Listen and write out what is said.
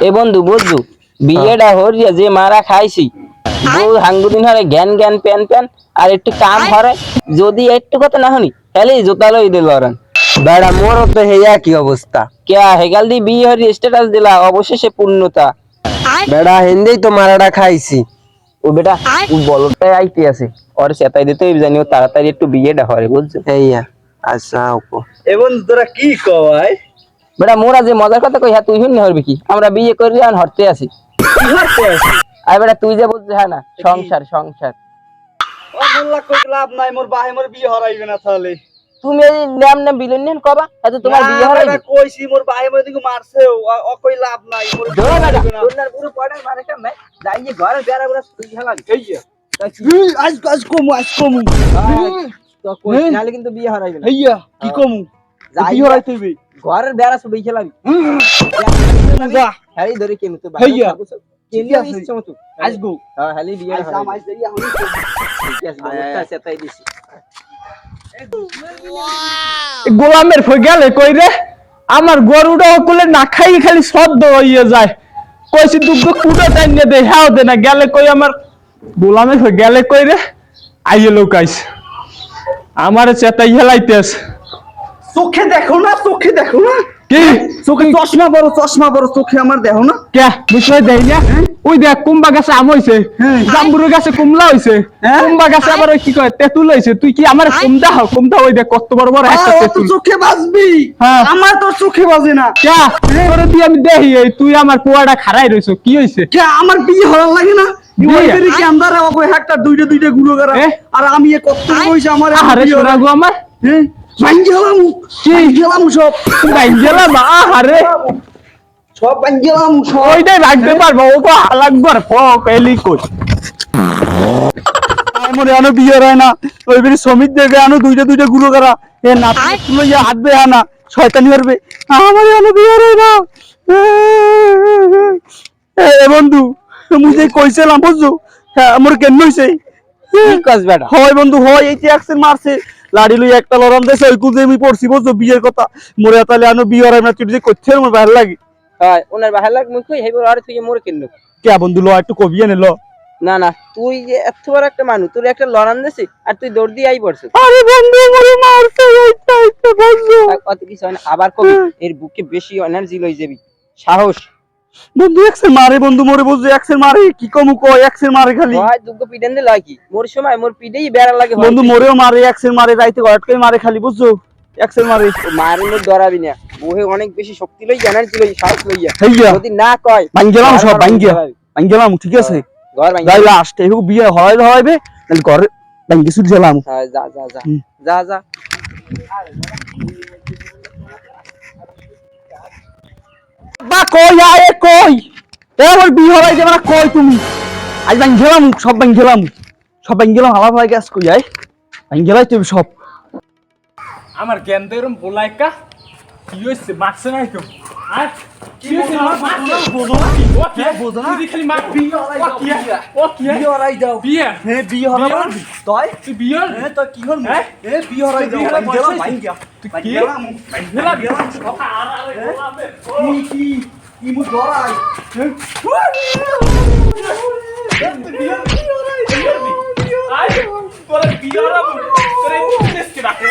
এ বন্ধু বুঝছু বিয়েটা হরিয়া যে মারা খাইছি বউ হাঙ্গুদিন হরে জ্ঞান জ্ঞান প্যান প্যান আর একটু কাম হরে যদি একটু কথা না হনি তাহলে জোতা লই দিল লরন বেড়া মোর তো হেয়া কি অবস্থা কেয়া হেগাল দি বিয়ে হরি স্ট্যাটাস দিলা অবশেষে পূর্ণতা বেড়া হিন্দেই তো মারাটা খাইছি। ও বেটা ও বলটাই আইতে আছে ওর সেটাই দিতে জানি ও তাড়াতাড়ি একটু বিয়েটা হরে বুঝছো হেয়া আচ্ছা ওপো এবং তোরা কি কয় বেটা মোরা যে মজার কথা কই হ্যাঁ তুই শুননি হরবি কি আমরা বিয়ে করি আর হরতে আছি আর বেটা তুই যে বুঝছিস হ্যাঁ না সংসার সংসার ও মোল্লা কই লাভ নাই মোর বাহে মোর বিয়ে হরাইবে না তাহলে তুমি এই নাম না বিলনিয়ন কবা এত তোমার বিয়ে হরাই না কইছি মোর বাহে মোর দিকে মারছে ও কই লাভ নাই মোর ধরো বেটা তোর পুরো পড়া মারে কেমনে যাই যে ঘরে বেড়া বেড়া তুই খেলা এই যে আজ কমু তো কই নালে কিন্তু বিয়ে হরাইবে না হেইয়া কি কমু বিয়ে হরাইতে হইবে ঘরের বেড়া সব খেলাবি যা হ্যাঁ ধরে কেন তো হেইয়া কেন ইচ্ছে মতো আসগো হ্যাঁ হালি বিয়ে আজ জাম আজ দেরি হই ঠিক আছে বলতা সেটাই দিছি গোলামের হয়ে গেলে কই রে আমার গরুটা কোলে না খাই খালি শব্দ হইয়া যায় কইছি দুধ কুটা টাইনে দে হ্যাঁ দে না গেলে কই আমার গোলামের হয়ে গেলে কই রে আইয়ে লোকাইস আমারে চেতাই হেলাইতেস চোখে দেখো না কি চোখে চশমা বড় চোখে আমার দেখো না কে বুঝতে দেই না ওই দেখ কুম্বা গাছে আম হইছে জাম্বুর গাছে কুমলা হইছে কুম্বা গাছে আবার ওই কি কয় তেঁতুল হইছে তুই কি আমার কুমদা ওই দেখ কত বড় বড় একটা তেঁতুল চোখে বাজবি হ্যাঁ। আমার তো চোখে বাজে না কে তোরে তুই আমি দেখি এই তুই আমার পোয়াটা খাড়াই রইছো কি হইছে কে আমার বিয়ে হওয়ার লাগে না বিয়ে? ওইটারই কি আন্দারে ওই একটা দুইটা গুলো করা এ? আর আমি এ কত কইছে আমার আরে সোনা গো আমার গেলাম সব গেলাম আরে সব গেলাম সব ওইটাই রাখতে পারবো ও তো হালাকবার ফক এলি কই আমার এনো বিয়ে হয় না ওই বেরি শ্রমিক দেবে আনো দুইটা গুলো করা এ না লইয়া হাত বে আনা শয়তানি করবে আমার এনো বিয়ে হয় না এ বন্ধু মুই যে কইছিলাম বুঝছো আমার কেন হইছে কি কস বেটা হয় বন্ধু হয় এই যে অ্যাক্সিডেন্ট মারছে লাড়ি লই একটা লড়াম দেছে ওই কুদে আমি পড়ছি বুঝছো বিয়ের কথা মোরে তাহলে আনো বিয়ে হয় না তুই যে কইতে আমার ভালো লাগে হয় ওনার বাহার লাগ মুই কই হেবর আর তুই মোর কেন কে বন্ধু ল একটু কবি এনে ল না না তুই যে এত বড় একটা মানুষ তোর একটা লড়ান দিছি আর তুই দৌড় দিয়ে আই পড়ছিস আরে বন্ধু মোরে মারছে এইটা বুঝছো অত কিছু হয় না আবার কবি এর বুকে বেশি এনার্জি লই যাবি সাহস বন্ধু এক্সেল মারে বন্ধু মোরে বুঝছো এক্সেল মারে কি কমু কয় এক্সেল মারে খালি হয় দুগ্গ পিডেন দে লাগি মোর সময় মোর পিডেই বেড়া লাগে বন্ধু মোরেও মারে এক্সেল মারে রাইতে গটকাই মারে খালি বুঝছো এক্সেল মারে মারিলে ডরাবি না বহে অনেক বেশি শক্তি লই এনার্জি লই সাহস লইয়া হেইয়া যদি না কয় ভাঙ্গেলাম সব ভাঙ্গেলাম ঠিক আছে ঘর ভাঙি যাই লাস্ট এই বিয়ে হইবে তাহলে ঘরে ভাঙ্গি সুদ গেলাম হ্যাঁ যা যা যা যা যা বা কই আরে কই এবার বিয়ে হলাই যাবে না কই তুমি আজ ভাঙ্গেলাম সব ভাঙ্গেলাম আমার ভাই গ্যাস কই আই ভাঙ্গেলাই তুমি সব আমার জ্ঞান তো এরকম বলাইকা কি হইছে মারছে নাই কেউ আর কি হইছে আমার মারছে ও কি বোঝা তুই খালি মার বিয়ে হলাই যাও বিয়ে হে বিয়ে হলাই তুই তুই বিয়ে হে তো কি হল হে বিয়ে হলাই যাও ভাঙ্গেলাম ভাঙ্গিয়া তুই কি ভাঙ্গেলাম কি মু ডরাই তোরা বিয়ে তোরা দেশ কে ডাকে